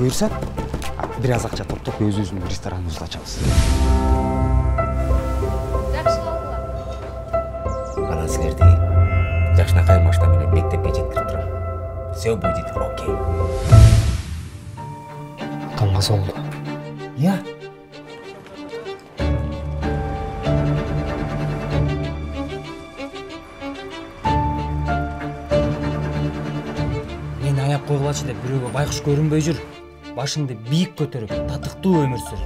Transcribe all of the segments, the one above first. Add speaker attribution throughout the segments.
Speaker 1: Буюрса, бир аз акча топтоп өзүбүздүн рестораныбызды ачабыз.
Speaker 2: Жакшы болду.
Speaker 3: Анан силерди жакшынакай машина менен мектепке жеткирип турам. Все будет окей.
Speaker 1: Томмас болду.
Speaker 3: Я?
Speaker 4: Мени аяп койгулачы деп бирөөгө байкуш көрүнбөй жүр. Башыңды бийик көтөрүп, татыктуу өмүр сүр.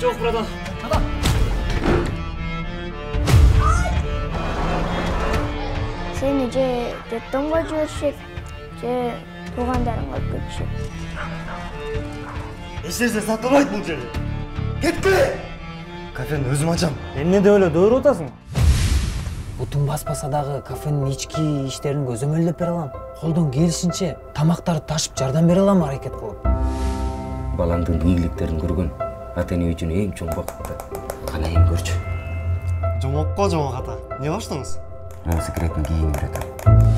Speaker 4: Жок, братан.
Speaker 5: Seni же детдомго жиберишет, же туугандарыңа алып кетишет.
Speaker 6: Эч нерсе сатылбайт бул жерде. Кетпе! Кафени өзүм ачам.
Speaker 4: Эмне деп эле дойруп атасың? Бутун баспаса дагы кафенин ички иштерин көзөмөлдөп бере алам. Колдон келишинче тамактарды ташып жардам бере алам аракет кылып.
Speaker 3: Балаңдын ийгиликтерин көргөн ата эне үчүн эң чоң бакыт. Кана эң көрчү.
Speaker 6: Жомокко жомок ата. Не баштыңыз?
Speaker 3: Секретин кийин үйрөтөм.